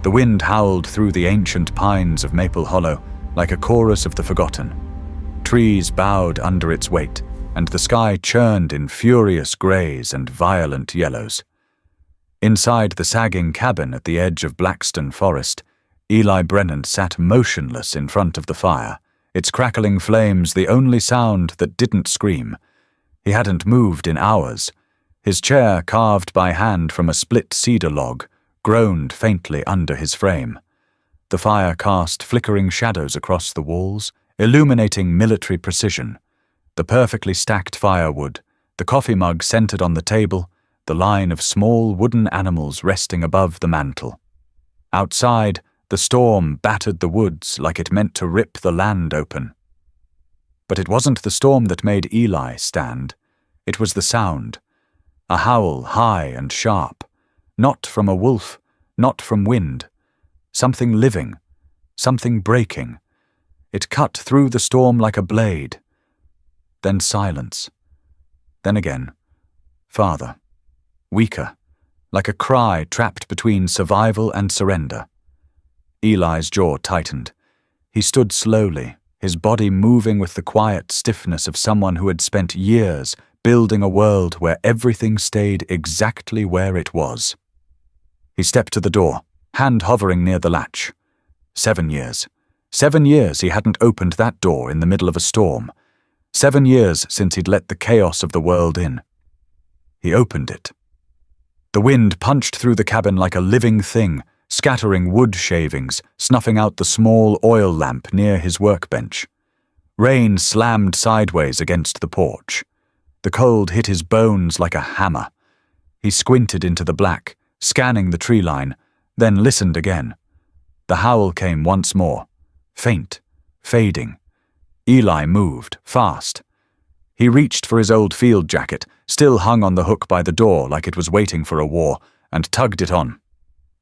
The wind howled through the ancient pines of Maple Hollow like a chorus of the forgotten. Trees bowed under its weight, and the sky churned in furious greys and violent yellows. Inside the sagging cabin at the edge of Blackstone Forest, Eli Brennan sat motionless in front of the fire, its crackling flames the only sound that didn't scream. He hadn't moved in hours. His chair, carved by hand from a split cedar log, groaned faintly under his frame. The fire cast flickering shadows across the walls, illuminating military precision. The perfectly stacked firewood, the coffee mug centered on the table, the line of small wooden animals resting above the mantel. Outside, the storm battered the woods like it meant to rip the land open. But it wasn't the storm that made Eli stand. It was the sound. A howl high and sharp. Not from a wolf, not from wind. Something living, something breaking. It cut through the storm like a blade. Then silence. Then again. Farther. Weaker. Like a cry trapped between survival and surrender. Eli's jaw tightened. He stood slowly, his body moving with the quiet stiffness of someone who had spent years building a world where everything stayed exactly where it was. He stepped to the door, hand hovering near the latch. 7 years. 7 years he hadn't opened that door in the middle of a storm. 7 years since he'd let the chaos of the world in. He opened it. The wind punched through the cabin like a living thing, scattering wood shavings, snuffing out the small oil lamp near his workbench. Rain slammed sideways against the porch. The cold hit his bones like a hammer. He squinted into the black, scanning the tree line, then listened again. The howl came once more, faint, fading. Eli moved, fast. He reached for his old field jacket, still hung on the hook by the door like it was waiting for a war, and tugged it on.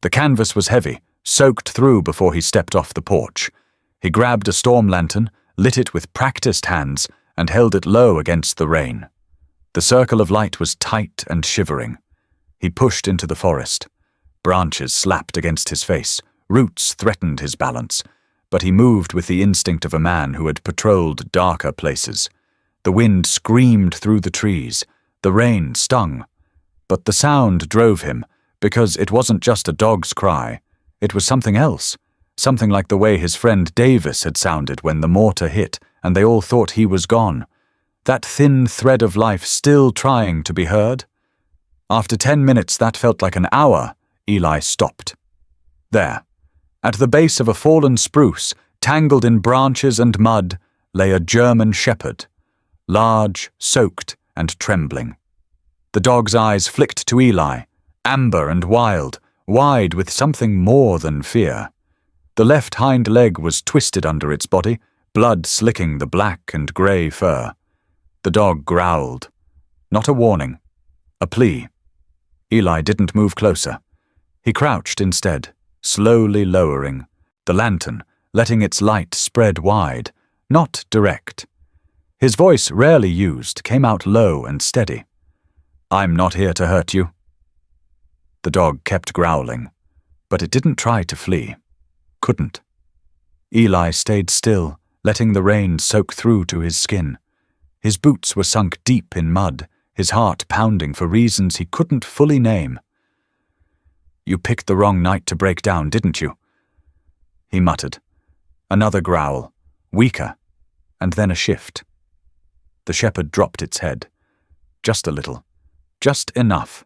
The canvas was heavy, soaked through before he stepped off the porch. He grabbed a storm lantern, lit it with practiced hands, and held it low against the rain. The circle of light was tight and shivering. He pushed into the forest. Branches slapped against his face, roots threatened his balance, but he moved with the instinct of a man who had patrolled darker places. The wind screamed through the trees, the rain stung, but the sound drove him, because it wasn't just a dog's cry, it was something else, something like the way his friend Davis had sounded when the mortar hit and they all thought he was gone. That thin thread of life still trying to be heard. After 10 minutes that felt like an hour, Eli stopped. There, at the base of a fallen spruce, tangled in branches and mud, lay a German shepherd, large, soaked, and trembling. The dog's eyes flicked to Eli, amber and wild, wide with something more than fear. The left hind leg was twisted under its body, blood slicking the black and grey fur. The dog growled. Not a warning. A plea. Eli didn't move closer. He crouched instead, slowly lowering, the lantern, letting its light spread wide, not direct. His voice, rarely used, came out low and steady. "I'm not here to hurt you." The dog kept growling, but it didn't try to flee. Couldn't. Eli stayed still, letting the rain soak through to his skin. His boots were sunk deep in mud, his heart pounding for reasons he couldn't fully name. "You picked the wrong night to break down, didn't you?" He muttered. Another growl, weaker, and then a shift. The shepherd dropped its head. Just a little. Just enough.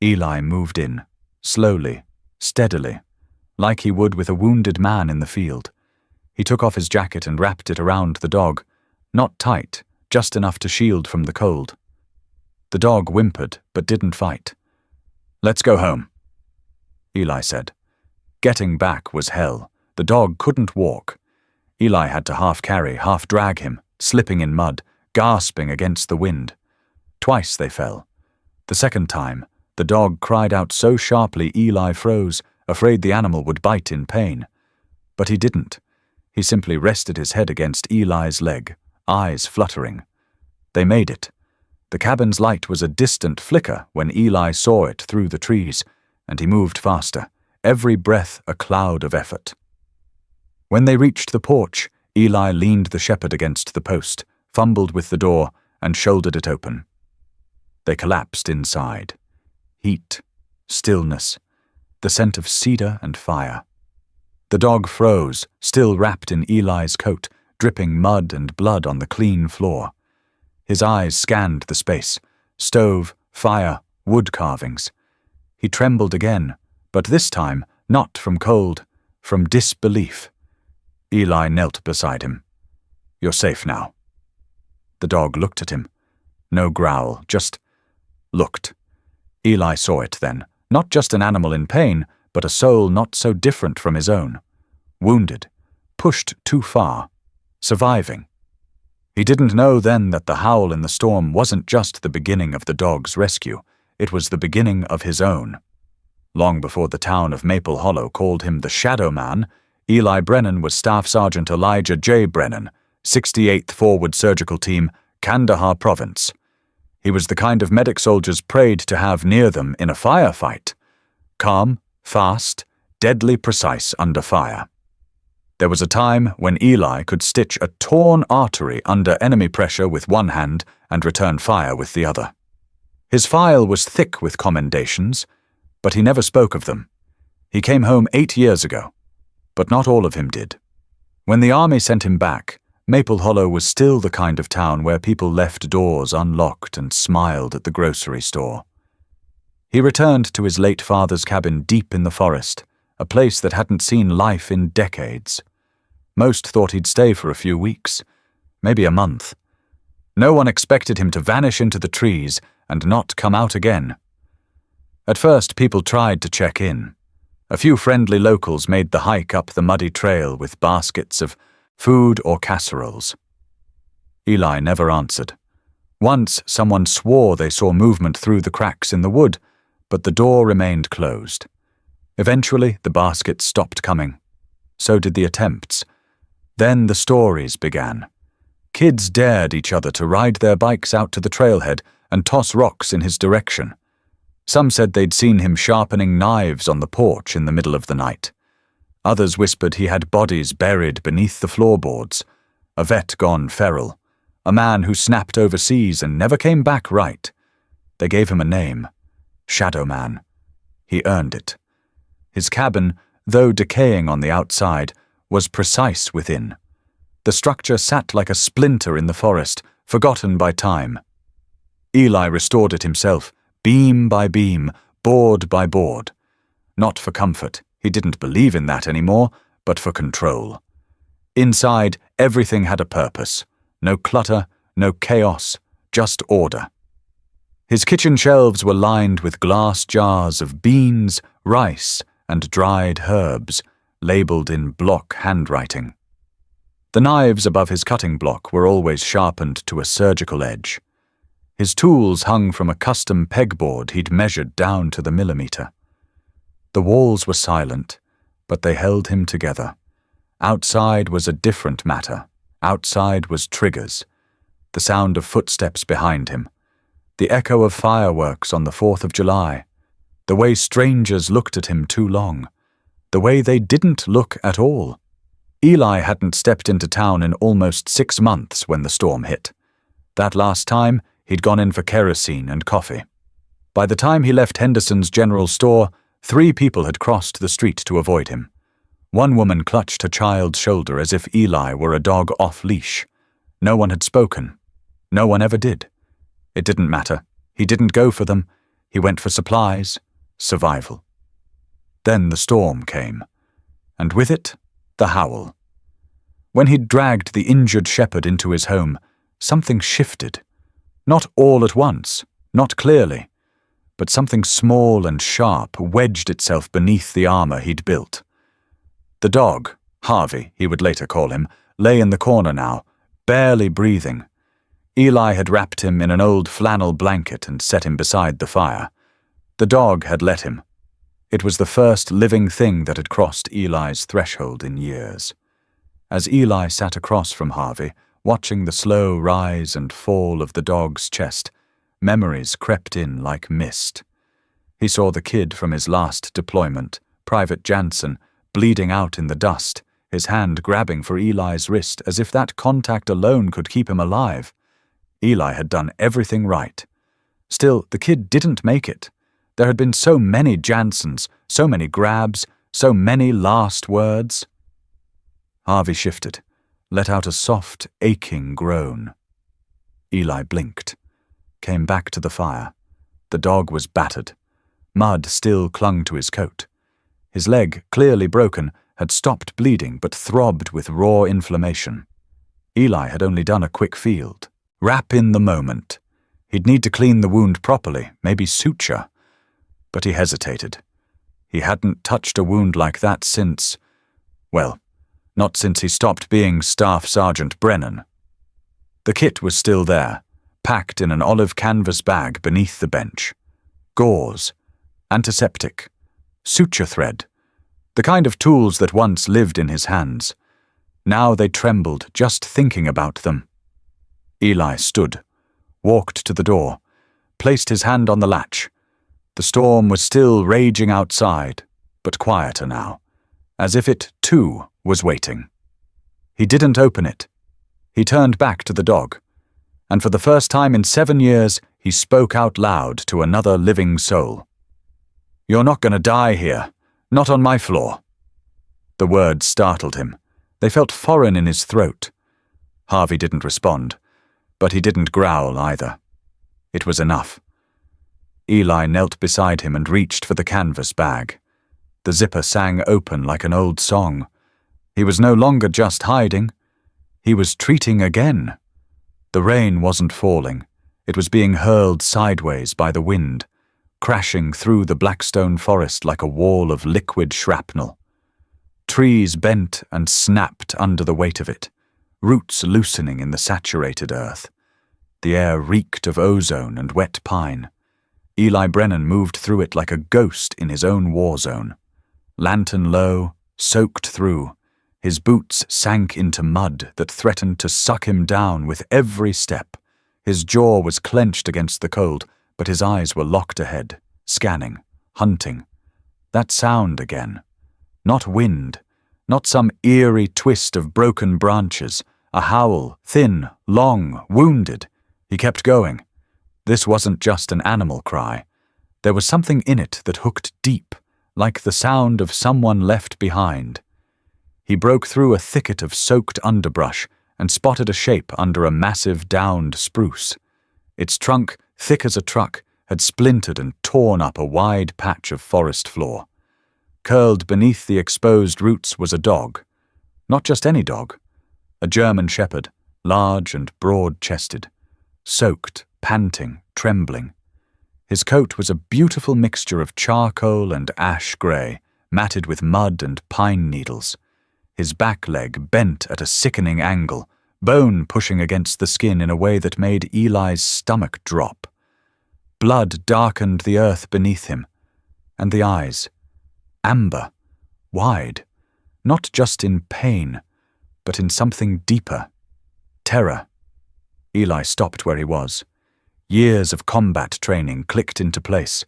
Eli moved in, slowly, steadily, like he would with a wounded man in the field. He took off his jacket and wrapped it around the dog, not tight, just enough to shield from the cold. The dog whimpered, but didn't fight. "Let's go home," Eli said. Getting back was hell. The dog couldn't walk. Eli had to half carry, half drag him, slipping in mud, gasping against the wind. Twice they fell. The second time, the dog cried out so sharply Eli froze, afraid the animal would bite in pain. But he didn't. He simply rested his head against Eli's leg, eyes fluttering. They made it. The cabin's light was a distant flicker when Eli saw it through the trees, and he moved faster, every breath a cloud of effort. When they reached the porch, Eli leaned the shepherd against the post, fumbled with the door, and shouldered it open. They collapsed inside. Heat, stillness, the scent of cedar and fire. The dog froze, still wrapped in Eli's coat, dripping mud and blood on the clean floor. His eyes scanned the space. Stove, fire, wood carvings. He trembled again, but this time not from cold, from disbelief. Eli knelt beside him. "You're safe now." The dog looked at him. No growl, just looked. Eli saw it then, not just an animal in pain, but a soul not so different from his own. Wounded, pushed too far, surviving. He didn't know then that the howl in the storm wasn't just the beginning of the dog's rescue, it was the beginning of his own. Long before the town of Maple Hollow called him the Shadow Man, Eli Brennan was Staff Sergeant Elijah J. Brennan, 68th Forward Surgical Team, Kandahar Province. He was the kind of medic soldiers prayed to have near them in a firefight. Calm, fast, deadly precise under fire. There was a time when Eli could stitch a torn artery under enemy pressure with one hand and return fire with the other. His file was thick with commendations, but he never spoke of them. He came home 8 years ago, but not all of him did. When the army sent him back, Maple Hollow was still the kind of town where people left doors unlocked and smiled at the grocery store. He returned to his late father's cabin deep in the forest, a place that hadn't seen life in decades. Most thought he'd stay for a few weeks, maybe a month. No one expected him to vanish into the trees and not come out again. At first, people tried to check in. A few friendly locals made the hike up the muddy trail with baskets of food or casseroles. Eli never answered. Once, someone swore they saw movement through the cracks in the wood, but the door remained closed. Eventually, the baskets stopped coming. So did the attempts. Then the stories began. Kids dared each other to ride their bikes out to the trailhead and toss rocks in his direction. Some said they'd seen him sharpening knives on the porch in the middle of the night. Others whispered he had bodies buried beneath the floorboards, a vet gone feral, a man who snapped overseas and never came back right. They gave him a name, Shadow Man. He earned it. His cabin, though decaying on the outside, was precise within. The structure sat like a splinter in the forest, forgotten by time. Eli restored it himself, beam by beam, board by board. Not for comfort, he didn't believe in that anymore, but for control. Inside, everything had a purpose. No clutter, no chaos, just order. His kitchen shelves were lined with glass jars of beans, rice, and dried herbs, labeled in block handwriting. The knives above his cutting block were always sharpened to a surgical edge. His tools hung from a custom pegboard he'd measured down to the millimeter. The walls were silent, but they held him together. Outside was a different matter. Outside was triggers, the sound of footsteps behind him, the echo of fireworks on the 4th of July, the way strangers looked at him too long, the way they didn't look at all. Eli hadn't stepped into town in almost 6 months when the storm hit. That last time, he'd gone in for kerosene and coffee. By the time he left Henderson's general store, 3 people had crossed the street to avoid him. One woman clutched her child's shoulder as if Eli were a dog off-leash. No one had spoken. No one ever did. It didn't matter. He didn't go for them. He went for supplies, survival. Then the storm came, and with it, the howl. When he'd dragged the injured shepherd into his home, something shifted. Not all at once, not clearly, but something small and sharp wedged itself beneath the armor he'd built. The dog, Harvey, he would later call him, lay in the corner now, barely breathing. Eli had wrapped him in an old flannel blanket and set him beside the fire. The dog had let him. It was the first living thing that had crossed Eli's threshold in years. As Eli sat across from Harvey, watching the slow rise and fall of the dog's chest, memories crept in like mist. He saw the kid from his last deployment, Private Jansen, bleeding out in the dust, his hand grabbing for Eli's wrist as if that contact alone could keep him alive. Eli had done everything right. Still, the kid didn't make it. There had been so many Jansens, so many grabs, so many last words. Harvey shifted, let out a soft, aching groan. Eli blinked, came back to the fire. The dog was battered. Mud still clung to his coat. His leg, clearly broken, had stopped bleeding but throbbed with raw inflammation. Eli had only done a quick field. Wrap in the moment. He'd need to clean the wound properly, maybe suture. But he hesitated. He hadn't touched a wound like that since, well, not since he stopped being Staff Sergeant Brennan. The kit was still there, packed in an olive canvas bag beneath the bench. Gauze, antiseptic, suture thread, the kind of tools that once lived in his hands. Now they trembled just thinking about them. Eli stood, walked to the door, placed his hand on the latch. The storm was still raging outside, but quieter now, as if it, too, was waiting. He didn't open it. He turned back to the dog, and for the first time in 7 years, he spoke out loud to another living soul. "You're not going to die here. Not on my floor." The words startled him. They felt foreign in his throat. Harvey didn't respond, but he didn't growl either. It was enough. Eli knelt beside him and reached for the canvas bag. The zipper sang open like an old song. He was no longer just hiding. He was treating again. The rain wasn't falling. It was being hurled sideways by the wind, crashing through the Blackstone forest like a wall of liquid shrapnel. Trees bent and snapped under the weight of it, roots loosening in the saturated earth. The air reeked of ozone and wet pine. Eli Brennan moved through it like a ghost in his own war zone. Lantern low, soaked through, his boots sank into mud that threatened to suck him down with every step. His jaw was clenched against the cold, but his eyes were locked ahead, scanning, hunting. That sound again. Not wind, not some eerie twist of broken branches, a howl, thin, long, wounded. He kept going. This wasn't just an animal cry. There was something in it that hooked deep, like the sound of someone left behind. He broke through a thicket of soaked underbrush and spotted a shape under a massive downed spruce. Its trunk, thick as a truck, had splintered and torn up a wide patch of forest floor. Curled beneath the exposed roots was a dog. Not just any dog. A German shepherd, large and broad-chested. Soaked, panting, trembling. His coat was a beautiful mixture of charcoal and ash grey, matted with mud and pine needles. His back leg bent at a sickening angle, bone pushing against the skin in a way that made Eli's stomach drop. Blood darkened the earth beneath him, and the eyes. Amber, wide, not just in pain, but in something deeper. Terror. Eli stopped where he was. Years of combat training clicked into place.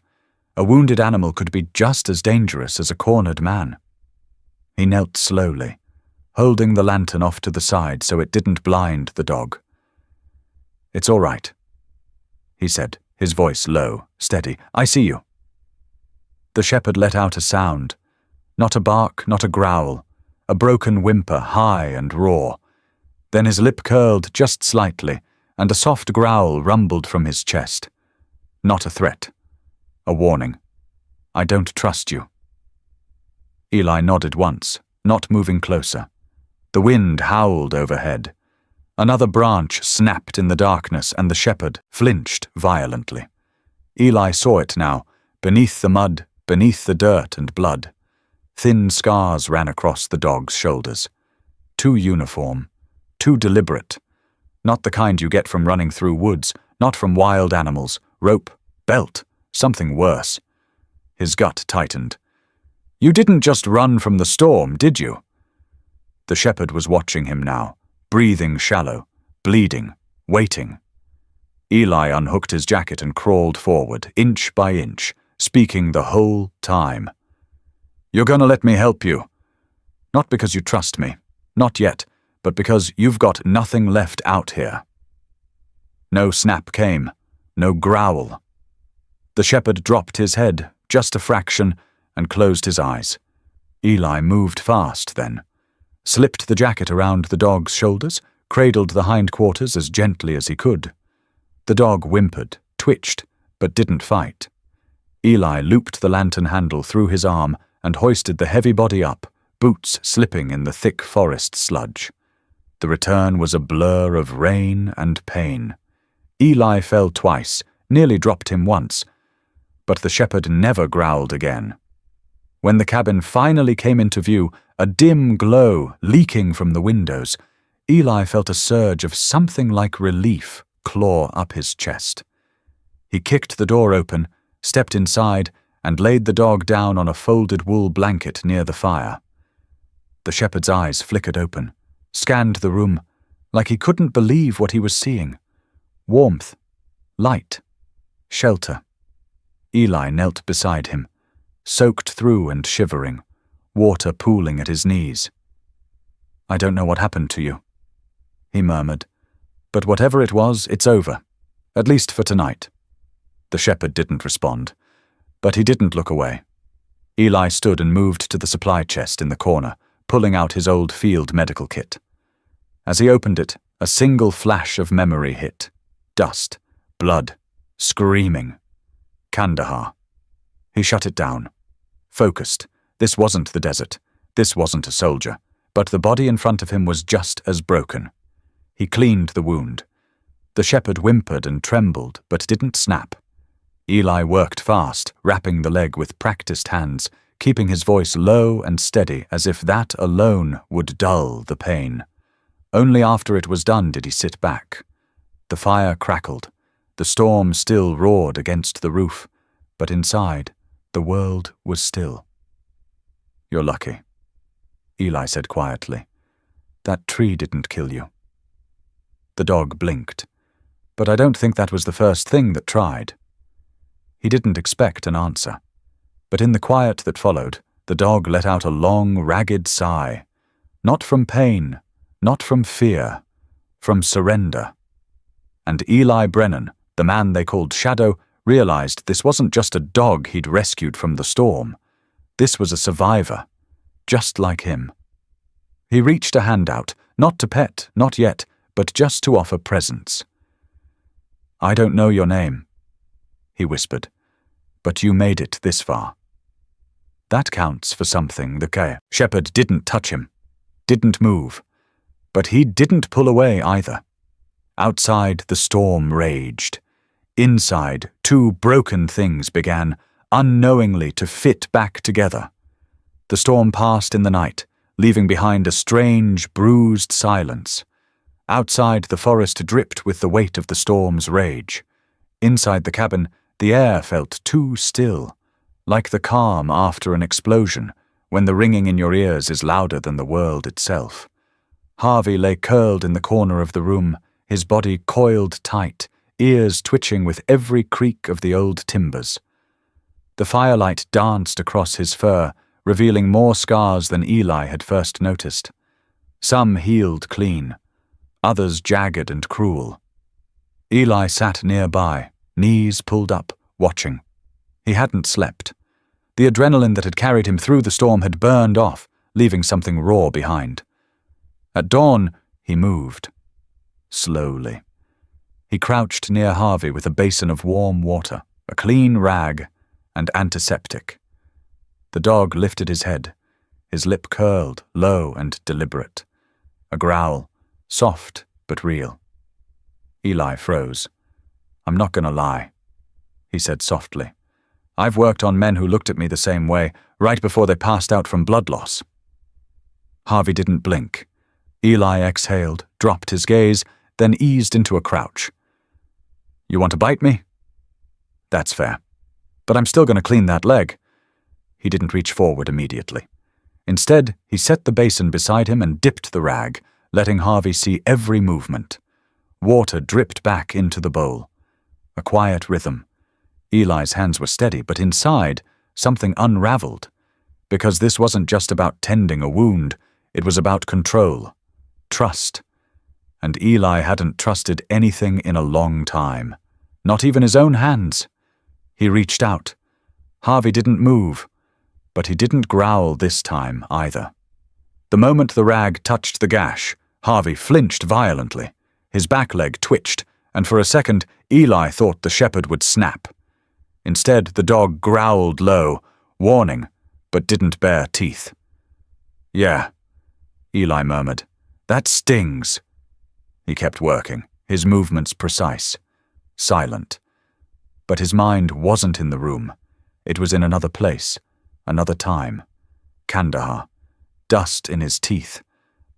A wounded animal could be just as dangerous as a cornered man. He knelt slowly, holding the lantern off to the side so it didn't blind the dog. "It's all right," he said, his voice low, steady. "I see you." The shepherd let out a sound. Not a bark, not a growl. A broken whimper, high and raw. Then his lip curled just slightly, and a soft growl rumbled from his chest. Not a threat. A warning. "I don't trust you." Eli nodded once, not moving closer. The wind howled overhead. Another branch snapped in the darkness, and the shepherd flinched violently. Eli saw it now, beneath the mud, beneath the dirt and blood. Thin scars ran across the dog's shoulders. Too uniform, too deliberate. Not the kind you get from running through woods, not from wild animals. Rope, belt, something worse. His gut tightened. "You didn't just run from the storm, did you?" The shepherd was watching him now, breathing shallow, bleeding, waiting. Eli unhooked his jacket and crawled forward, inch by inch, speaking the whole time. You're gonna let me help you. Not because you trust me, not yet, but because you've got nothing left out here. No snap came, no growl. The shepherd dropped his head, just a fraction, and closed his eyes. Eli moved fast then, slipped the jacket around the dog's shoulders, cradled the hindquarters as gently as he could. The dog whimpered, twitched, but didn't fight. Eli looped the lantern handle through his arm and hoisted the heavy body up, boots slipping in the thick forest sludge. The return was a blur of rain and pain. Eli fell twice, nearly dropped him once, but the shepherd never growled again. When the cabin finally came into view, a dim glow leaking from the windows, Eli felt a surge of something like relief claw up his chest. He kicked the door open, stepped inside, and laid the dog down on a folded wool blanket near the fire. The shepherd's eyes flickered open, scanned the room, like he couldn't believe what he was seeing. Warmth, light, shelter. Eli knelt beside him, soaked through and shivering, water pooling at his knees. "I don't know what happened to you," he murmured, "but whatever it was, it's over, at least for tonight." The shepherd didn't respond, but he didn't look away. Eli stood and moved to the supply chest in the corner, pulling out his old field medical kit. As he opened it, a single flash of memory hit. Dust, blood, screaming. Kandahar. He shut it down. Focused. This wasn't the desert. This wasn't a soldier. But the body in front of him was just as broken. He cleaned the wound. The shepherd whimpered and trembled, but didn't snap. Eli worked fast, wrapping the leg with practiced hands, keeping his voice low and steady as if that alone would dull the pain. Only after it was done did he sit back. The fire crackled. The storm still roared against the roof, but inside, the world was still. "You're lucky," Eli said quietly. "That tree didn't kill you." The dog blinked, but I don't think that was the first thing that tried. He didn't expect an answer, but in the quiet that followed, the dog let out a long, ragged sigh. Not from pain, not from fear, from surrender. And Eli Brennan, the man they called Shadow, realized this wasn't just a dog he'd rescued from the storm. This was a survivor, just like him. He reached a hand out, not to pet, not yet, but just to offer presence. "I don't know your name," he whispered, "but you made it this far." That counts for something. The shepherd didn't touch him, didn't move, but he didn't pull away either. Outside, the storm raged. Inside, two broken things began, unknowingly, to fit back together. The storm passed in the night, leaving behind a strange, bruised silence. Outside, the forest dripped with the weight of the storm's rage. Inside the cabin, the air felt too still, like the calm after an explosion, when the ringing in your ears is louder than the world itself. Harvey lay curled in the corner of the room, his body coiled tight, ears twitching with every creak of the old timbers. The firelight danced across his fur, revealing more scars than Eli had first noticed. Some healed clean, others jagged and cruel. Eli sat nearby, knees pulled up, watching. He hadn't slept. The adrenaline that had carried him through the storm had burned off, leaving something raw behind. At dawn, he moved. Slowly. He crouched near Harvey with a basin of warm water, a clean rag, and antiseptic. The dog lifted his head, his lip curled, low and deliberate. A growl, soft but real. Eli froze. "I'm not going to lie," he said softly. "I've worked on men who looked at me the same way, right before they passed out from blood loss." Harvey didn't blink. Eli exhaled, dropped his gaze, then eased into a crouch. "You want to bite me?" "That's fair. But I'm still going to clean that leg." He didn't reach forward immediately. Instead, he set the basin beside him and dipped the rag, letting Harvey see every movement. Water dripped back into the bowl. A quiet rhythm. Eli's hands were steady, but inside, something unraveled. Because this wasn't just about tending a wound, it was about control, trust. And Eli hadn't trusted anything in a long time, not even his own hands. He reached out. Harvey didn't move, but he didn't growl this time either. The moment the rag touched the gash, Harvey flinched violently. His back leg twitched, and for a second, Eli thought the shepherd would snap. Instead, the dog growled low, warning, but didn't bare teeth. "Yeah," Eli murmured. "That stings." He kept working, his movements precise, silent. But his mind wasn't in the room. It was in another place, another time. Kandahar. Dust in his teeth,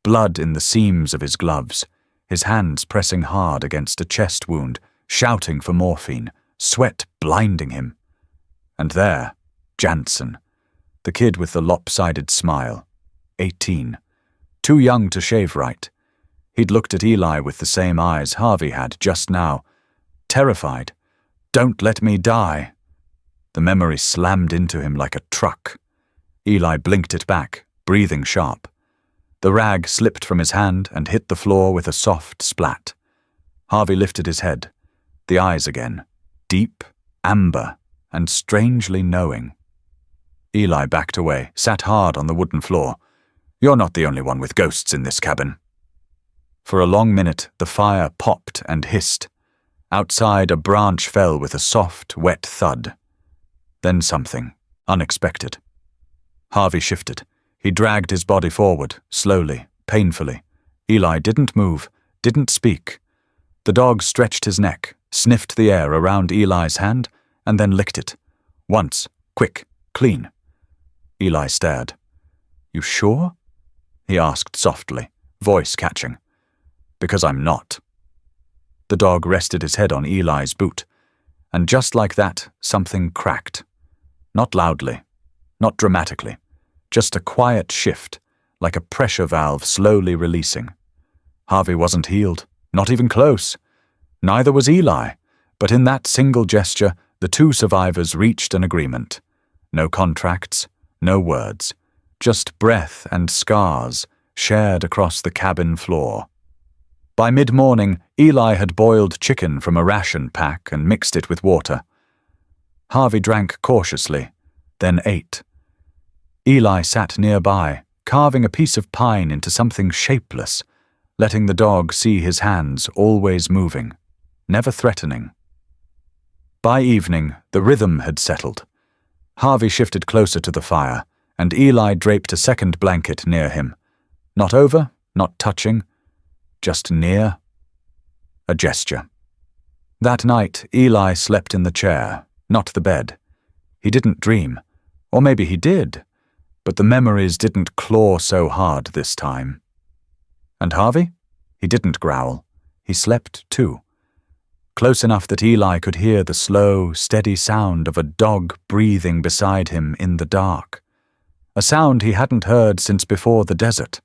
blood in the seams of his gloves, his hands pressing hard against a chest wound, shouting for morphine, sweat blinding him. And there, Jansen, the kid with the lopsided smile, 18, too young to shave right. He'd looked at Eli with the same eyes Harvey had just now, terrified. "Don't let me die." The memory slammed into him like a truck. Eli blinked it back, breathing sharp. The rag slipped from his hand and hit the floor with a soft splat. Harvey lifted his head, the eyes again, deep, amber, and strangely knowing. Eli backed away, sat hard on the wooden floor. "You're not the only one with ghosts in this cabin." For a long minute, the fire popped and hissed. Outside, a branch fell with a soft, wet thud. Then something unexpected. Harvey shifted. He dragged his body forward, slowly, painfully. Eli didn't move, didn't speak. The dog stretched his neck, sniffed the air around Eli's hand, and then licked it. Once, quick, clean. Eli stared. "You sure?" he asked softly, voice catching. "Because I'm not." The dog rested his head on Eli's boot, and just like that, something cracked. Not loudly, not dramatically. Just a quiet shift, like a pressure valve slowly releasing. Harvey wasn't healed, not even close. Neither was Eli, but in that single gesture, the two survivors reached an agreement. No contracts, no words, just breath and scars shared across the cabin floor. By mid-morning, Eli had boiled chicken from a ration pack and mixed it with water. Harvey drank cautiously, then ate. Eli sat nearby, carving a piece of pine into something shapeless, letting the dog see his hands always moving, never threatening. By evening, the rhythm had settled. Harvey shifted closer to the fire, and Eli draped a second blanket near him. Not over, not touching, just near. A gesture. That night, Eli slept in the chair, not the bed. He didn't dream, or maybe he did. But the memories didn't claw so hard this time. And Harvey? He didn't growl. He slept too. Close enough that Eli could hear the slow, steady sound of a dog breathing beside him in the dark. A sound he hadn't heard since before the desert.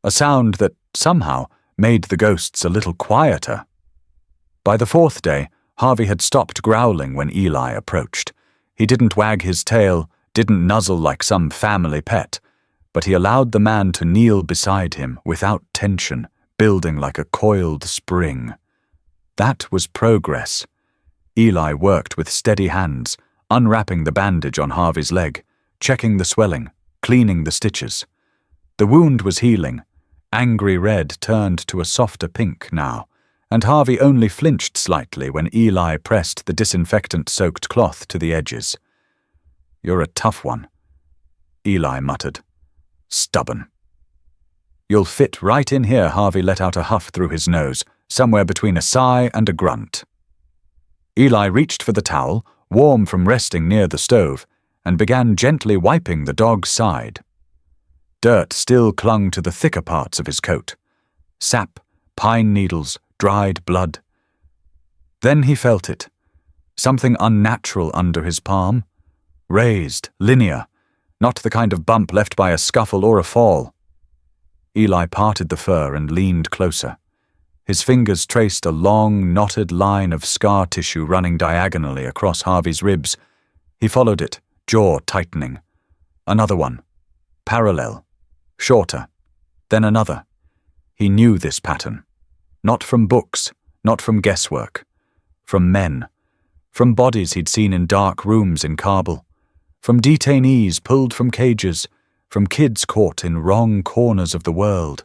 A sound that, somehow, made the ghosts a little quieter. By the fourth day, Harvey had stopped growling when Eli approached. He didn't wag his tail, didn't nuzzle like some family pet, but he allowed the man to kneel beside him without tension, building like a coiled spring. That was progress. Eli worked with steady hands, unwrapping the bandage on Harvey's leg, checking the swelling, cleaning the stitches. The wound was healing. Angry red turned to a softer pink now, and Harvey only flinched slightly when Eli pressed the disinfectant-soaked cloth to the edges. "You're a tough one," Eli muttered. "Stubborn." "You'll fit right in here," Harvey let out a huff through his nose, somewhere between a sigh and a grunt. Eli reached for the towel, warm from resting near the stove, and began gently wiping the dog's side. Dirt still clung to the thicker parts of his coat. Sap, pine needles, dried blood. Then he felt it. Something unnatural under his palm. Raised, linear, not the kind of bump left by a scuffle or a fall. Eli parted the fur and leaned closer. His fingers traced a long, knotted line of scar tissue running diagonally across Harvey's ribs. He followed it, jaw tightening. Another one. Parallel. Shorter. Then another. He knew this pattern. Not from books, not from guesswork. From men. From bodies he'd seen in dark rooms in Kabul. From detainees pulled from cages. From kids caught in wrong corners of the world.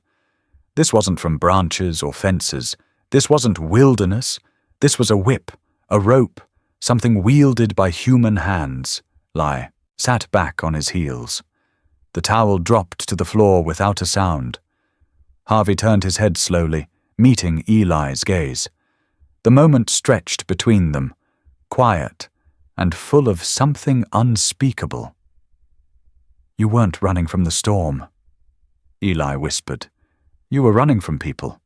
This wasn't from branches or fences. This wasn't wilderness. This was a whip, a rope, something wielded by human hands. Eli sat back on his heels. The towel dropped to the floor without a sound. Harvey turned his head slowly, meeting Eli's gaze. The moment stretched between them, quiet and full of something unspeakable. "You weren't running from the storm," Eli whispered. "You were running from people."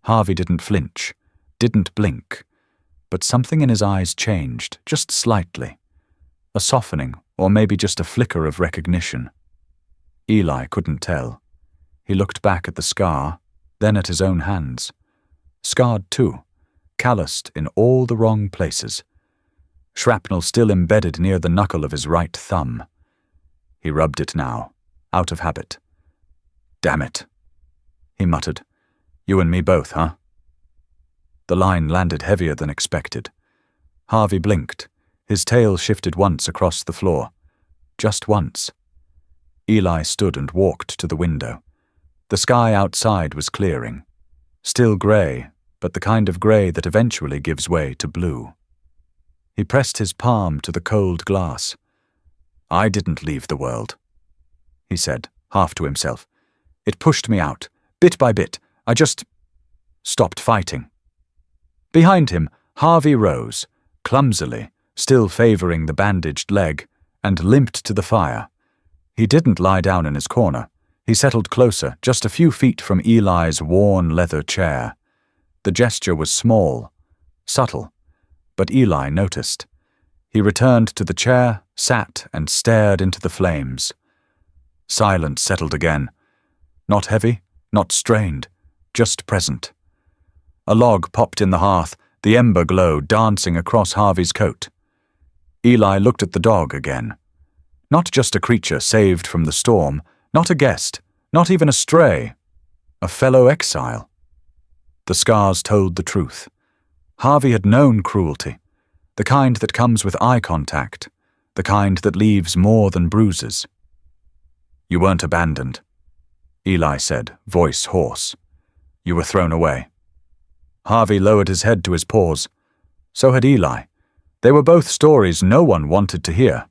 Harvey didn't flinch, didn't blink, but something in his eyes changed, just slightly. A softening, or maybe just a flicker of recognition. Eli couldn't tell. He looked back at the scar, then at his own hands. Scarred too, calloused in all the wrong places. Shrapnel still embedded near the knuckle of his right thumb. He rubbed it now, out of habit. "Damn it," he muttered. "You and me both, huh?" The line landed heavier than expected. Harvey blinked. His tail shifted once across the floor. Just once. Eli stood and walked to the window. The sky outside was clearing. Still grey, but the kind of grey that eventually gives way to blue. He pressed his palm to the cold glass. "I didn't leave the world," he said, half to himself. "It pushed me out, bit by bit. I just stopped fighting." Behind him, Harvey rose, clumsily, still favouring the bandaged leg, and limped to the fire. He didn't lie down in his corner. He settled closer, just a few feet from Eli's worn leather chair. The gesture was small, subtle, but Eli noticed. He returned to the chair, sat, and stared into the flames. Silence settled again. Not heavy, not strained, just present. A log popped in the hearth, the ember glow dancing across Harvey's coat. Eli looked at the dog again. Not just a creature saved from the storm, not a guest, not even a stray. A fellow exile. The scars told the truth. Harvey had known cruelty, the kind that comes with eye contact, the kind that leaves more than bruises. "You weren't abandoned," Eli said, voice hoarse. "You were thrown away." Harvey lowered his head to his paws. So had Eli. They were both stories no one wanted to hear.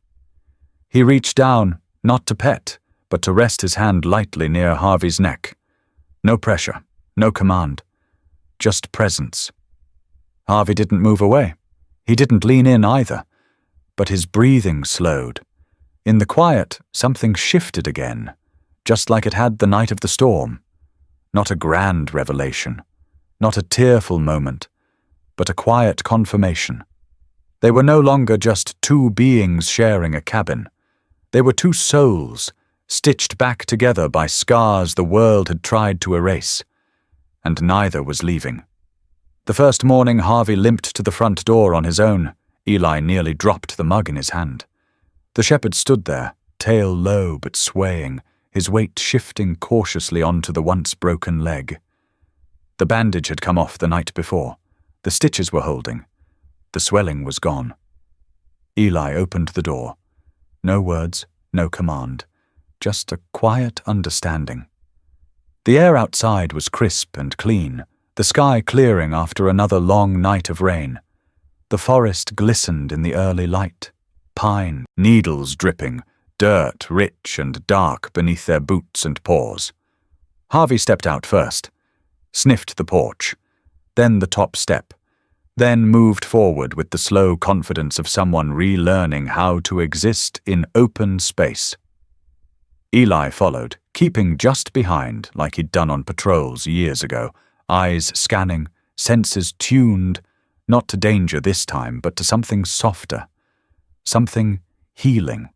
He reached down, not to pet, but to rest his hand lightly near Harvey's neck. No pressure, no command, just presence. Harvey didn't move away. He didn't lean in either, but his breathing slowed. In the quiet, something shifted again, just like it had the night of the storm. Not a grand revelation, not a tearful moment, but a quiet confirmation. They were no longer just two beings sharing a cabin. They were two souls, stitched back together by scars the world had tried to erase. And neither was leaving. The first morning Harvey limped to the front door on his own. Eli nearly dropped the mug in his hand. The shepherd stood there, tail low but swaying, his weight shifting cautiously onto the once broken leg. The bandage had come off the night before. The stitches were holding. The swelling was gone. Eli opened the door. No words, no command, just a quiet understanding. The air outside was crisp and clean, the sky clearing after another long night of rain. The forest glistened in the early light. Pine, needles dripping, dirt rich and dark beneath their boots and paws. Harvey stepped out first, sniffed the porch, then the top step, then moved forward with the slow confidence of someone relearning how to exist in open space. Eli followed, keeping just behind like he'd done on patrols years ago, eyes scanning, senses tuned, not to danger this time, but to something softer, something healing.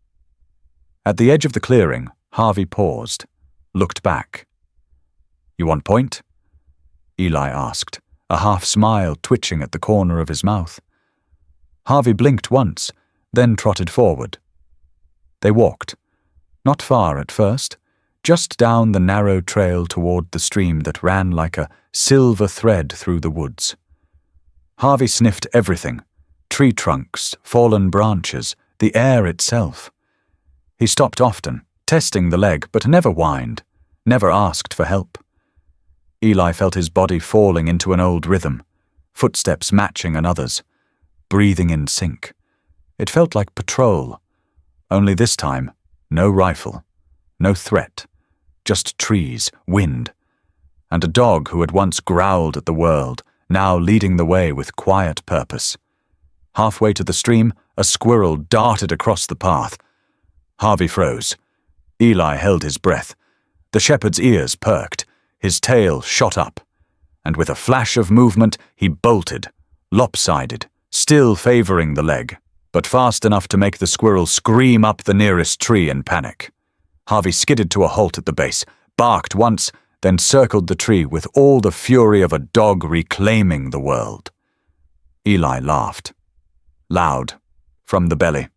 At the edge of the clearing, Harvey paused, looked back. "You want point?" Eli asked, a half smile twitching at the corner of his mouth. Harvey blinked once, then trotted forward. They walked, Not far at first, just down the narrow trail toward the stream that ran like a silver thread through the woods. Harvey sniffed everything: tree trunks, fallen branches, the air itself. He stopped often, testing the leg, but never whined, never asked for help. Eli felt his body falling into an old rhythm, footsteps matching another's, breathing in sync. It felt like patrol, only this time, no rifle, no threat, just trees, wind, and a dog who had once growled at the world, now leading the way with quiet purpose. Halfway to the stream, a squirrel darted across the path. Harvey froze. Eli held his breath. The shepherd's ears perked, his tail shot up, and with a flash of movement he bolted, lopsided, still favoring the leg, but fast enough to make the squirrel scream up the nearest tree in panic. Harvey skidded to a halt at the base, barked once, then circled the tree with all the fury of a dog reclaiming the world. Eli laughed. Loud, from the belly.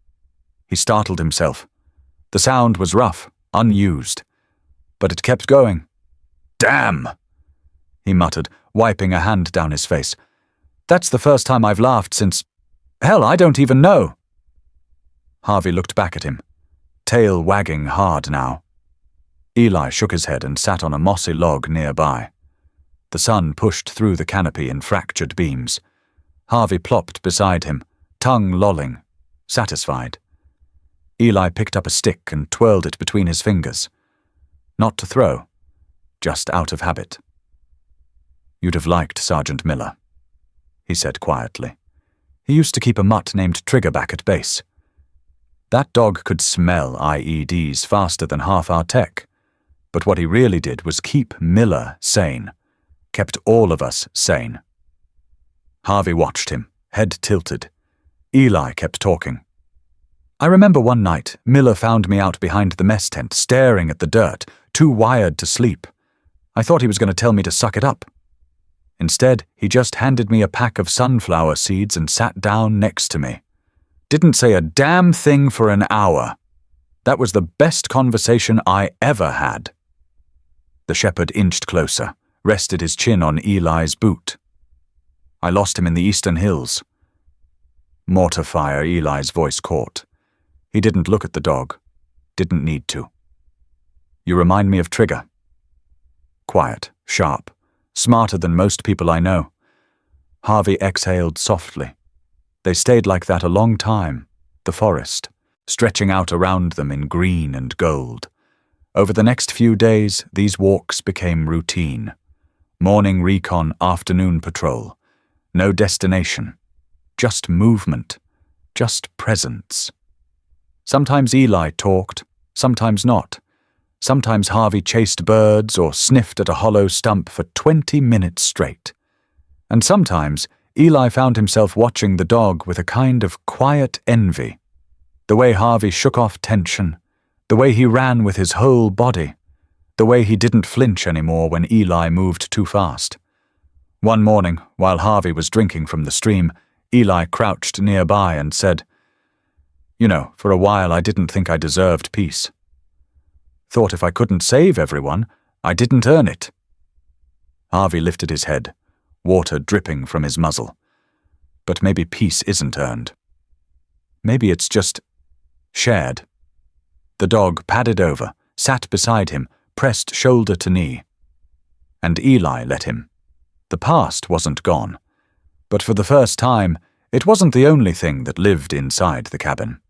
He startled himself. The sound was rough, unused, but it kept going. "Damn!" he muttered, wiping a hand down his face. "That's the first time I've laughed since... hell, I don't even know." Harvey looked back at him, tail wagging hard now. Eli shook his head and sat on a mossy log nearby. The sun pushed through the canopy in fractured beams. Harvey plopped beside him, tongue lolling, satisfied. Eli picked up a stick and twirled it between his fingers. Not to throw, just out of habit. "You'd have liked Sergeant Miller," he said quietly. "He used to keep a mutt named Trigger back at base. That dog could smell IEDs faster than half our tech. But what he really did was keep Miller sane, kept all of us sane." Harvey watched him, head tilted. Eli kept talking. "I remember one night, Miller found me out behind the mess tent, staring at the dirt, too wired to sleep. I thought he was going to tell me to suck it up. Instead, he just handed me a pack of sunflower seeds and sat down next to me. Didn't say a damn thing for an hour. That was the best conversation I ever had." The shepherd inched closer, rested his chin on Eli's boot. "I lost him in the eastern hills." Mortar fire Eli's voice caught. He didn't look at the dog. Didn't need to. "You remind me of Trigger." Quiet, sharp, smarter than most people I know. Harvey exhaled softly. They stayed like that a long time, the forest, stretching out around them in green and gold. Over the next few days, these walks became routine. Morning recon, afternoon patrol. No destination. Just movement. Just presence. Sometimes Eli talked, sometimes not. Sometimes Harvey chased birds or sniffed at a hollow stump for 20 minutes straight. And sometimes Eli found himself watching the dog with a kind of quiet envy. The way Harvey shook off tension, the way he ran with his whole body, the way he didn't flinch anymore when Eli moved too fast. One morning, while Harvey was drinking from the stream, Eli crouched nearby and said, "You know, for a while I didn't think I deserved peace. Thought if I couldn't save everyone, I didn't earn it." Harvey lifted his head, water dripping from his muzzle. But maybe peace isn't earned. Maybe it's just shared. The dog padded over, sat beside him, pressed shoulder to knee. And Eli let him. The past wasn't gone. But for the first time, it wasn't the only thing that lived inside the cabin.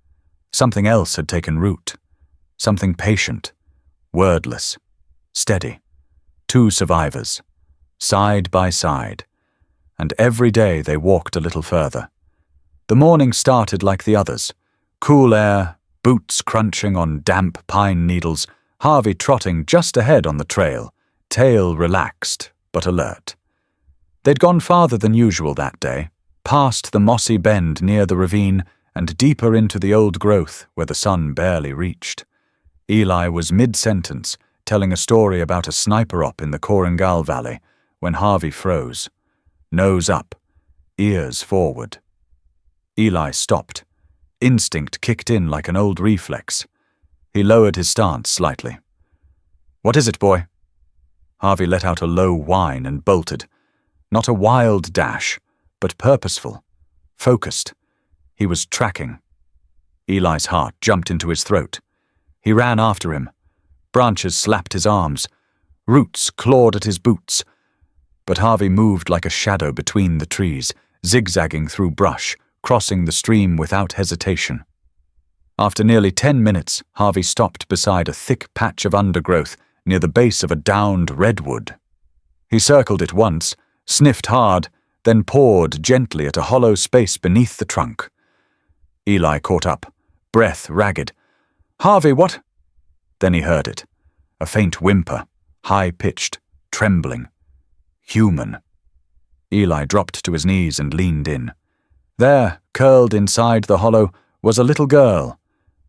Something else had taken root. Something patient, wordless, steady. Two survivors, side by side. And every day they walked a little further. The morning started like the others. Cool air, boots crunching on damp pine needles, Harvey trotting just ahead on the trail, tail relaxed but alert. They'd gone farther than usual that day, past the mossy bend near the ravine and deeper into the old growth where the sun barely reached. Eli was mid-sentence, telling a story about a sniper op in the Korengal Valley, when Harvey froze. Nose up, ears forward. Eli stopped. Instinct kicked in like an old reflex. He lowered his stance slightly. "What is it, boy?" Harvey let out a low whine and bolted. Not a wild dash, but purposeful, focused. He was tracking. Eli's heart jumped into his throat. He ran after him. Branches slapped his arms. Roots clawed at his boots. But Harvey moved like a shadow between the trees, zigzagging through brush, crossing the stream without hesitation. After nearly 10 minutes, Harvey stopped beside a thick patch of undergrowth near the base of a downed redwood. He circled it once, sniffed hard, then pawed gently at a hollow space beneath the trunk. Eli caught up, breath ragged. "Harvey, what?" Then he heard it. A faint whimper, high-pitched, trembling. Human. Eli dropped to his knees and leaned in. There, curled inside the hollow, was a little girl.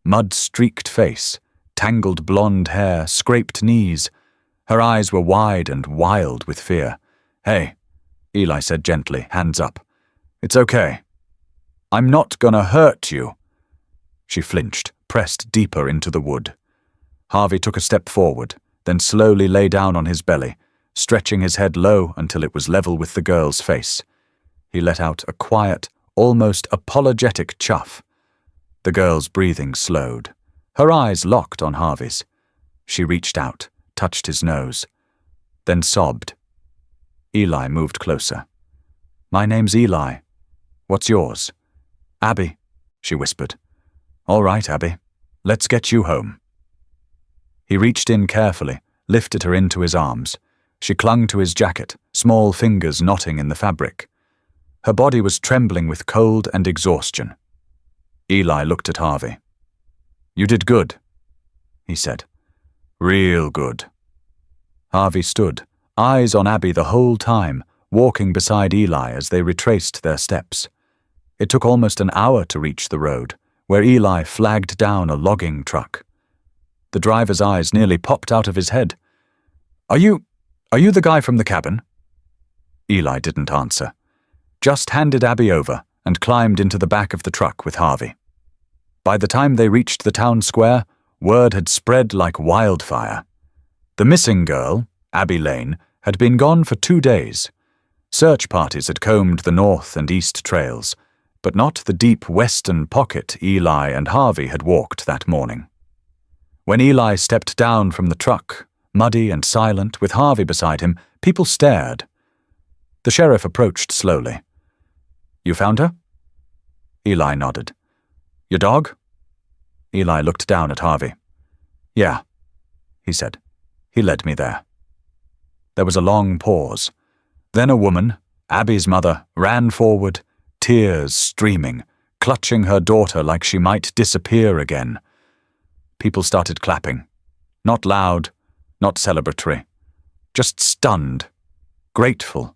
Mud-streaked face, tangled blonde hair, scraped knees. Her eyes were wide and wild with fear. "Hey," Eli said gently, hands up. "It's okay. I'm not gonna hurt you." She flinched, pressed deeper into the wood. Harvey took a step forward, then slowly lay down on his belly, stretching his head low until it was level with the girl's face. He let out a quiet, almost apologetic chuff. The girl's breathing slowed. Her eyes locked on Harvey's. She reached out, touched his nose, then sobbed. Eli moved closer. "My name's Eli. What's yours?" "Abby," she whispered. "All right, Abby. Let's get you home." He reached in carefully, lifted her into his arms. She clung to his jacket, small fingers knotting in the fabric. Her body was trembling with cold and exhaustion. Eli looked at Harvey. "You did good," he said. "Real good." Harvey stood, eyes on Abby the whole time, walking beside Eli as they retraced their steps. It took almost an hour to reach the road, where Eli flagged down a logging truck. The driver's eyes nearly popped out of his head. Are you the guy from the cabin?" Eli didn't answer, just handed Abby over and climbed into the back of the truck with Harvey. By the time they reached the town square, word had spread like wildfire. The missing girl, Abby Lane, had been gone for 2 days. Search parties had combed the north and east trails, but not the deep western pocket Eli and Harvey had walked that morning. When Eli stepped down from the truck, muddy and silent, with Harvey beside him, people stared. The sheriff approached slowly. "You found her?" Eli nodded. "Your dog?" Eli looked down at Harvey. "Yeah," he said. "He led me there." There was a long pause. Then a woman, Abby's mother, ran forward, tears streaming, clutching her daughter like she might disappear again. People started clapping. Not loud, not celebratory. Just stunned. Grateful.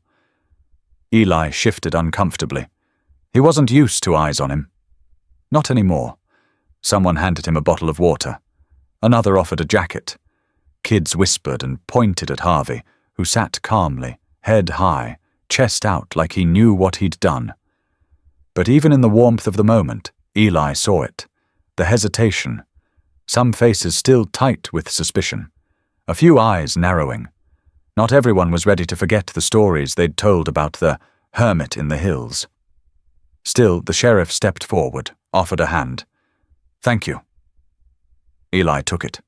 Eli shifted uncomfortably. He wasn't used to eyes on him. Not anymore. Someone handed him a bottle of water. Another offered a jacket. Kids whispered and pointed at Harvey, who sat calmly, head high, chest out like he knew what he'd done. But even in the warmth of the moment, Eli saw it. The hesitation. Some faces still tight with suspicion. A few eyes narrowing. Not everyone was ready to forget the stories they'd told about the hermit in the hills. Still, the sheriff stepped forward, offered a hand. "Thank you." Eli took it.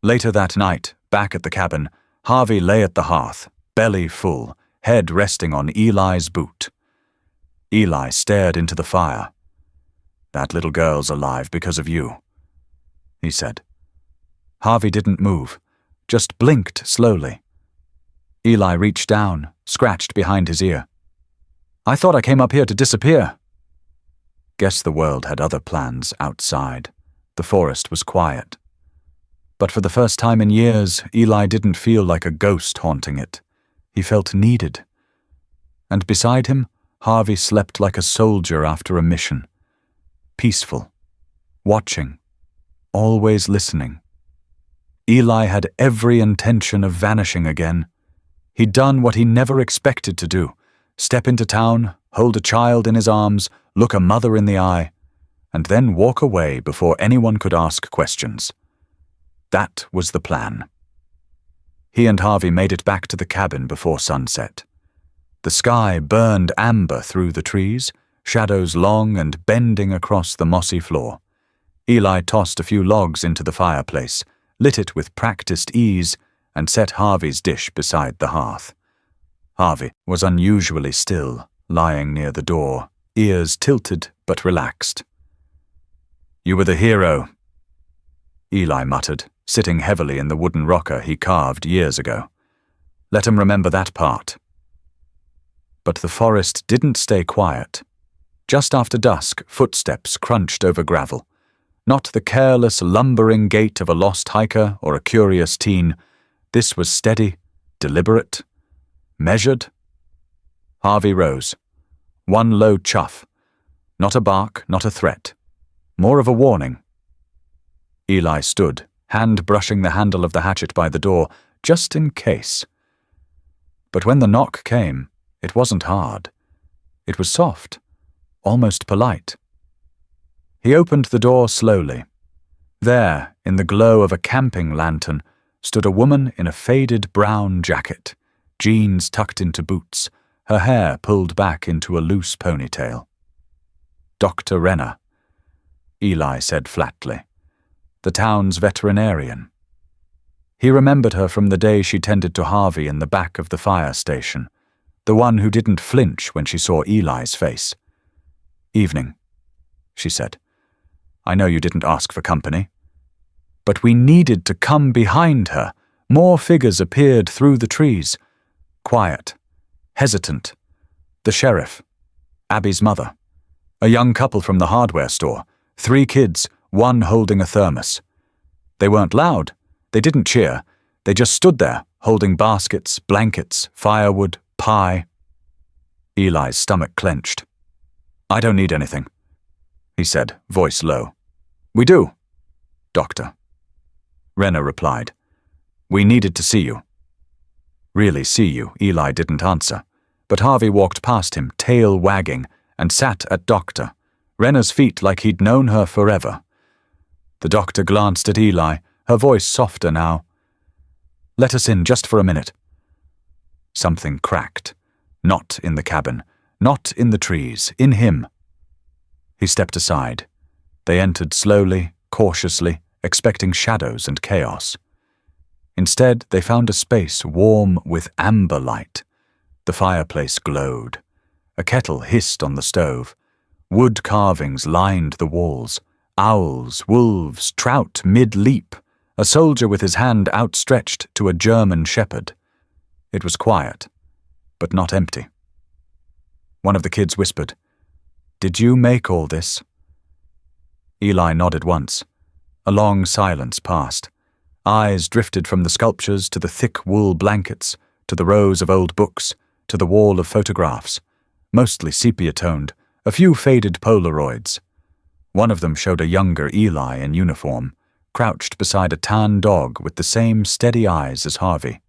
Later that night, back at the cabin, Harvey lay at the hearth, belly full, head resting on Eli's boot. Eli stared into the fire. "That little girl's alive because of you," he said. Harvey didn't move, just blinked slowly. Eli reached down, scratched behind his ear. "I thought I came up here to disappear." Guess the world had other plans outside. The forest was quiet. But for the first time in years, Eli didn't feel like a ghost haunting it. He felt needed. And beside him, Harvey slept like a soldier after a mission. Peaceful. Watching. Always listening. Eli had every intention of vanishing again. He'd done what he never expected to do. Step into town, hold a child in his arms, look a mother in the eye, and then walk away before anyone could ask questions. That was the plan. He and Harvey made it back to the cabin before sunset. The sky burned amber through the trees, shadows long and bending across the mossy floor. Eli tossed a few logs into the fireplace, lit it with practiced ease, and set Harvey's dish beside the hearth. Harvey was unusually still, lying near the door, ears tilted but relaxed. "You were the hero," Eli muttered, sitting heavily in the wooden rocker he carved years ago. "Let him remember that part." But the forest didn't stay quiet. Just after dusk, footsteps crunched over gravel. Not the careless, lumbering gait of a lost hiker or a curious teen. This was steady, deliberate, measured. Harvey rose. One low chuff. Not a bark, not a threat. More of a warning. Eli stood, hand brushing the handle of the hatchet by the door, just in case. But when the knock came, it wasn't hard. It was soft, almost polite. He opened the door slowly. There, in the glow of a camping lantern, stood a woman in a faded brown jacket, jeans tucked into boots, her hair pulled back into a loose ponytail. "Dr. Renner," Eli said flatly. "The town's veterinarian." He remembered her from the day she tended to Harvey in the back of the fire station, the one who didn't flinch when she saw Eli's face. "Evening," she said. "I know you didn't ask for company." But we needed to come behind her. More figures appeared through the trees. Quiet, hesitant. The sheriff, Abby's mother, a young couple from the hardware store, 3 kids, one holding a thermos. They weren't loud. They didn't cheer. They just stood there, holding baskets, blankets, firewood, pie. Eli's stomach clenched. "I don't need anything," he said, voice low. "We do, Doctor," Renner replied. "We needed to see you." "Really see you," Eli didn't answer, but Harvey walked past him, tail wagging, and sat at Doctor, Renner's feet like he'd known her forever. The doctor glanced at Eli, her voice softer now. "Let us in just for a minute." Something cracked. Not in the cabin, not in the trees, in him. He stepped aside. They entered slowly, cautiously, expecting shadows and chaos. Instead, they found a space warm with amber light. The fireplace glowed. A kettle hissed on the stove. Wood carvings lined the walls. Owls, wolves, trout mid-leap. A soldier with his hand outstretched to a German shepherd. It was quiet, but not empty. One of the kids whispered, "Did you make all this?" Eli nodded once. A long silence passed. Eyes drifted from the sculptures to the thick wool blankets, to the rows of old books, to the wall of photographs, mostly sepia-toned, a few faded Polaroids. One of them showed a younger Eli in uniform, crouched beside a tan dog with the same steady eyes as Harvey.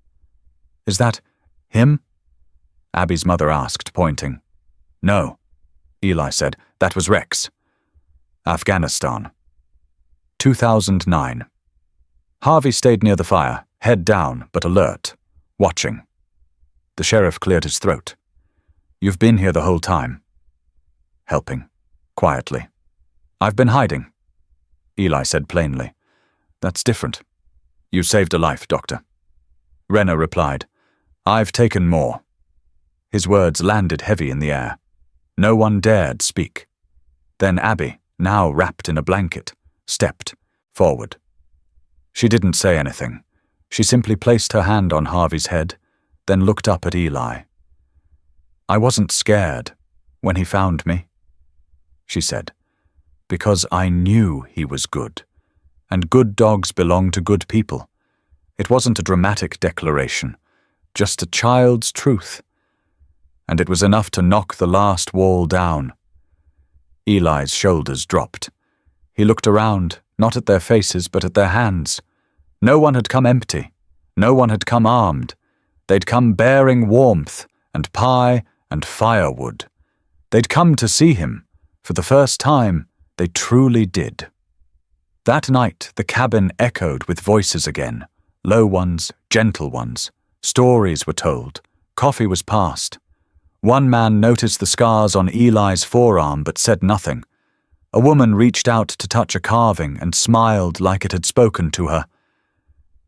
"Is that him?" Abby's mother asked, pointing. "No," Eli said. "That was Rex. Afghanistan. 2009. Harvey stayed near the fire, head down but alert, watching. The sheriff cleared his throat. "You've been here the whole time." Helping, quietly. "I've been hiding," Eli said plainly. "That's different. You saved a life, Doctor." Renner replied, "I've taken more." His words landed heavy in the air. No one dared speak. Then Abby, now wrapped in a blanket, stepped forward. She didn't say anything. She simply placed her hand on Harvey's head, then looked up at Eli. "I wasn't scared when he found me," she said, "because I knew he was good, and good dogs belong to good people. It wasn't a dramatic declaration, just a child's truth. And it was enough to knock the last wall down." Eli's shoulders dropped. He looked around, not at their faces but at their hands. No one had come empty. No one had come armed. They'd come bearing warmth and pie and firewood. They'd come to see him. For the first time, they truly did. That night, the cabin echoed with voices again. Low ones, gentle ones. Stories were told. Coffee was passed. One man noticed the scars on Eli's forearm but said nothing. A woman reached out to touch a carving and smiled like it had spoken to her.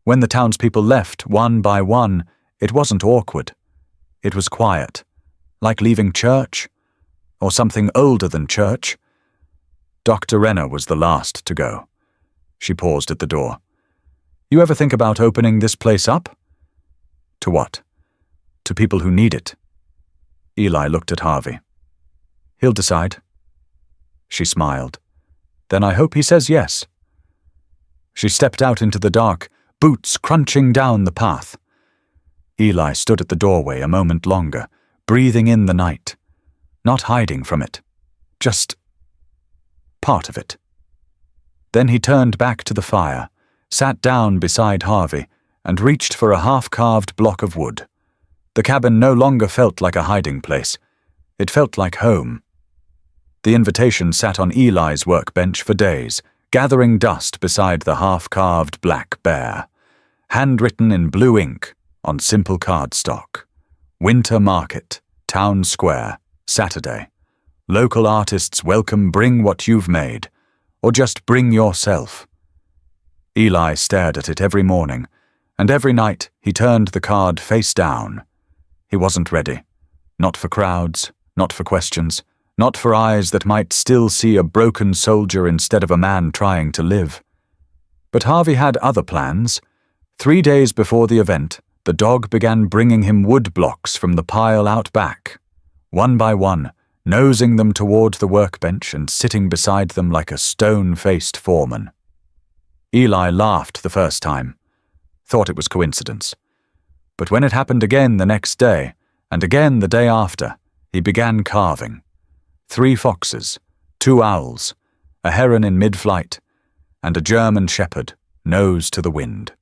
When the townspeople left, one by one, it wasn't awkward. It was quiet, like leaving church, or something older than church. Dr. Renner was the last to go. She paused at the door. You ever think about opening this place up? To what? To people who need it. Eli looked at Harvey. He'll decide. She smiled. Then I hope he says yes. She stepped out into the dark, boots crunching down the path. Eli stood at the doorway a moment longer, breathing in the night. Not hiding from it. Just part of it. Then he turned back to the fire, sat down beside Harvey, and reached for a half-carved block of wood. The cabin no longer felt like a hiding place. It felt like home. The invitation sat on Eli's workbench for days, gathering dust beside the half-carved black bear. Handwritten in blue ink on simple cardstock. Winter Market, Town Square, Saturday. Local artists welcome, bring what you've made, or just bring yourself. Eli stared at it every morning, and every night he turned the card face down. He wasn't ready. Not for crowds, not for questions, not for eyes that might still see a broken soldier instead of a man trying to live. But Harvey had other plans. 3 days before the event, the dog began bringing him wood blocks from the pile out back. One by one, nosing them toward the workbench and sitting beside them like a stone-faced foreman. Eli laughed the first time, thought it was coincidence. But when it happened again the next day, and again the day after, he began carving. 3 foxes, 2 owls, a heron in mid-flight, and a German shepherd, nose to the wind.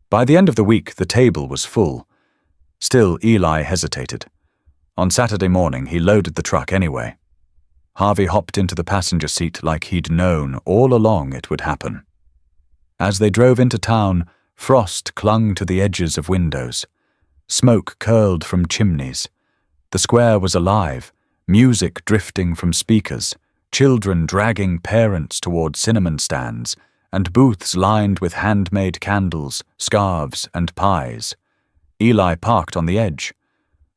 By the end of the week, the table was full. Still, Eli hesitated. On Saturday morning, he loaded the truck anyway. Harvey hopped into the passenger seat like he'd known all along it would happen. As they drove into town, frost clung to the edges of windows. Smoke curled from chimneys. The square was alive, music drifting from speakers, children dragging parents toward cinnamon stands, and booths lined with handmade candles, scarves, and pies. Eli parked on the edge.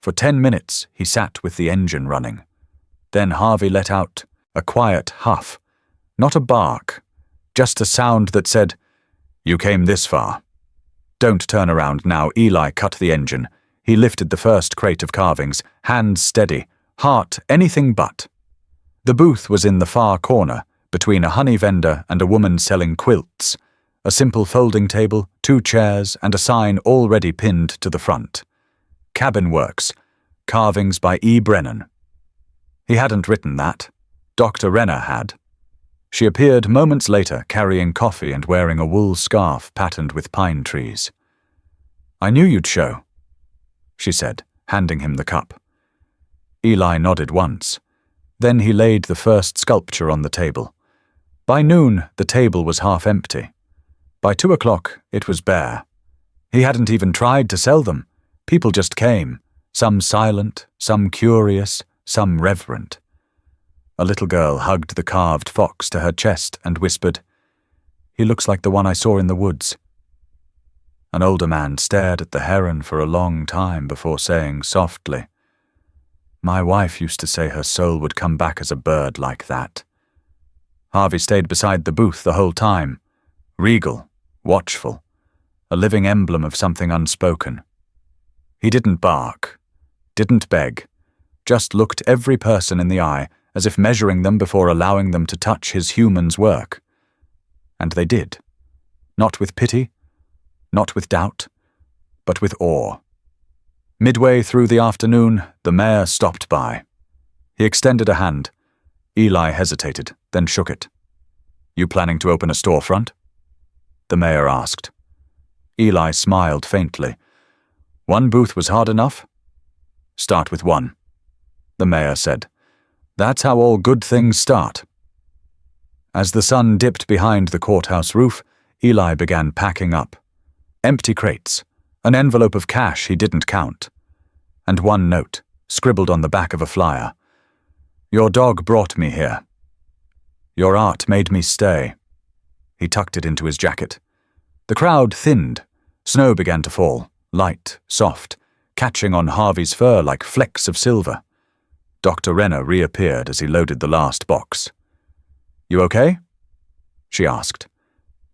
For 10 minutes he sat with the engine running. Then Harvey let out a quiet huff, not a bark, just a sound that said, "You came this far." "Don't turn around now." Eli cut the engine. He lifted the first crate of carvings, hands steady, heart anything but. The booth was in the far corner, between a honey vendor and a woman selling quilts. A simple folding table, 2 chairs, and a sign already pinned to the front. Cabin Works, carvings by E. Brennan. He hadn't written that. Dr. Renner had. She appeared moments later, carrying coffee and wearing a wool scarf patterned with pine trees. "I knew you'd show," she said, handing him the cup. Eli nodded once. Then he laid the first sculpture on the table. By noon, the table was half empty. By 2 o'clock, it was bare. He hadn't even tried to sell them. People just came, some silent, some curious, some reverent. A little girl hugged the carved fox to her chest and whispered, "He looks like the one I saw in the woods." An older man stared at the heron for a long time before saying softly, "My wife used to say her soul would come back as a bird like that." Harvey stayed beside the booth the whole time, regal, watchful, a living emblem of something unspoken. He didn't bark, didn't beg, just looked every person in the eye as if measuring them before allowing them to touch his human's work. And they did. Not with pity, not with doubt, but with awe. Midway through the afternoon, the mayor stopped by. He extended a hand. Eli hesitated, then shook it. "You planning to open a storefront?" the mayor asked. Eli smiled faintly. "1 booth was hard enough?" "Start with 1, the mayor said. "That's how all good things start." As the sun dipped behind the courthouse roof, Eli began packing up. Empty crates, an envelope of cash he didn't count, and one note, scribbled on the back of a flyer. "Your dog brought me here. Your art made me stay." He tucked it into his jacket. The crowd thinned. Snow began to fall, light, soft, catching on Harvey's fur like flecks of silver. Dr. Renner reappeared as he loaded the last box. "You okay?" she asked.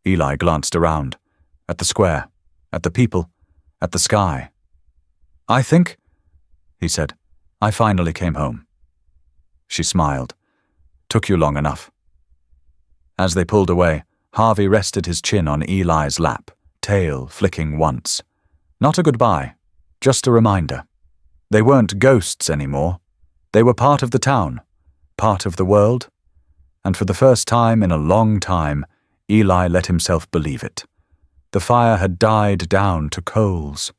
Eli glanced around, at the square, at the people, at the sky. "I think," he said, "I finally came home." She smiled. "Took you long enough." As they pulled away, Harvey rested his chin on Eli's lap, tail flicking once. Not a goodbye, just a reminder. They weren't ghosts anymore. They were part of the town, part of the world, and for the first time in a long time, Eli let himself believe it. The fire had died down to coals.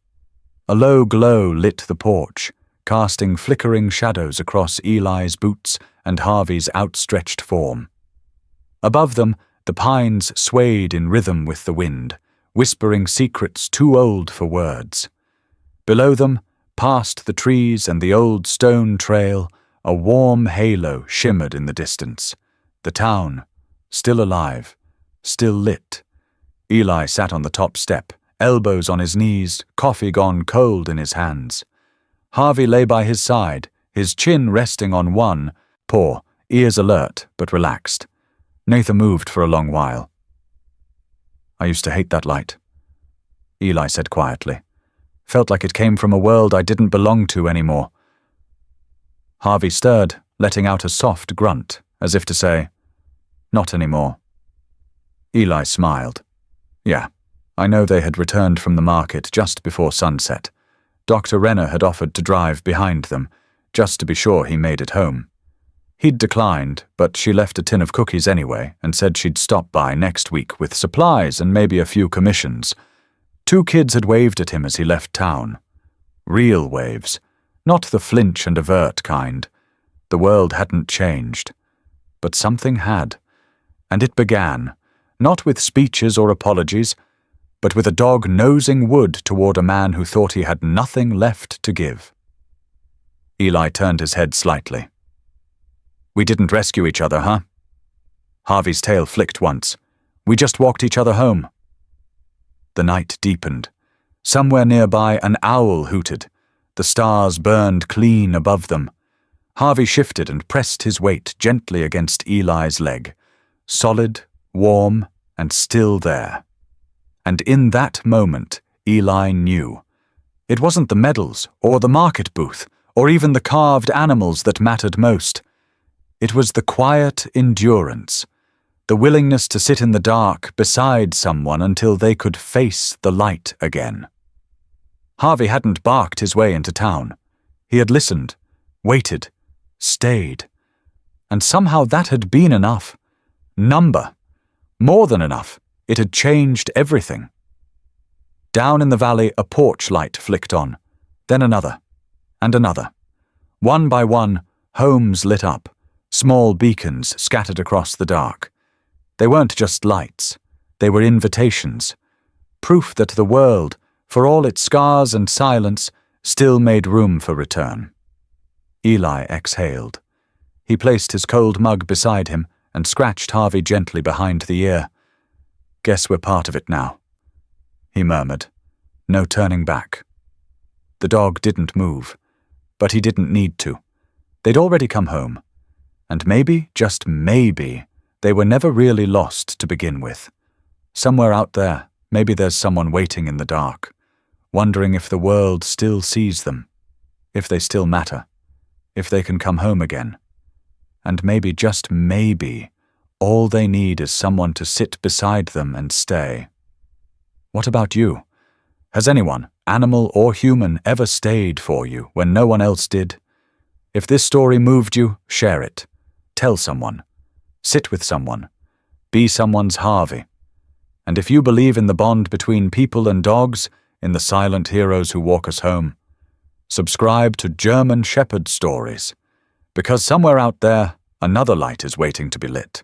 A low glow lit the porch, casting flickering shadows across Eli's boots and Harvey's outstretched form. Above them, the pines swayed in rhythm with the wind, whispering secrets too old for words. Below them, past the trees and the old stone trail, a warm halo shimmered in the distance. The town, still alive, still lit. Eli sat on the top step, elbows on his knees, coffee gone cold in his hands. Harvey lay by his side, his chin resting on one paw, ears alert but relaxed. Neither moved for a long while. "I used to hate that light," Eli said quietly. "Felt like it came from a world I didn't belong to anymore." Harvey stirred, letting out a soft grunt, as if to say, "Not anymore." Eli smiled. "Yeah, I know they had returned from the market just before sunset. Dr. Renner had offered to drive behind them, just to be sure he made it home. He'd declined, but she left a tin of cookies anyway and said she'd stop by next week with supplies and maybe a few commissions. 2 kids had waved at him as he left town. Real waves, not the flinch and avert kind. The world hadn't changed. But something had, and it began, not with speeches or apologies, but with a dog nosing wood toward a man who thought he had nothing left to give. Eli turned his head slightly. "We didn't rescue each other, huh?" Harvey's tail flicked once. "We just walked each other home." The night deepened. Somewhere nearby, an owl hooted. The stars burned clean above them. Harvey shifted and pressed his weight gently against Eli's leg. Solid, warm, and still there. And in that moment, Eli knew. It wasn't the medals, or the market booth, or even the carved animals that mattered most. It was the quiet endurance, the willingness to sit in the dark beside someone until they could face the light again. Harvey hadn't barked his way into town. He had listened, waited, stayed. And somehow that had been enough. Number. More than enough. It had changed everything. Down in the valley, a porch light flicked on, then another, and another. One by one, homes lit up, small beacons scattered across the dark. They weren't just lights, they were invitations, proof that the world, for all its scars and silence, still made room for return. Eli exhaled. He placed his cold mug beside him and scratched Harvey gently behind the ear. "Guess we're part of it now," he murmured. No turning back. The dog didn't move, but he didn't need to. They'd already come home. And maybe, just maybe, they were never really lost to begin with. Somewhere out there, maybe there's someone waiting in the dark, wondering if the world still sees them, if they still matter, if they can come home again. And maybe, just maybe, all they need is someone to sit beside them and stay. What about you? Has anyone, animal or human, ever stayed for you when no one else did? If this story moved you, share it. Tell someone. Sit with someone. Be someone's Harvey. And if you believe in the bond between people and dogs, in the silent heroes who walk us home, subscribe to German Shepherd Stories, because somewhere out there, another light is waiting to be lit.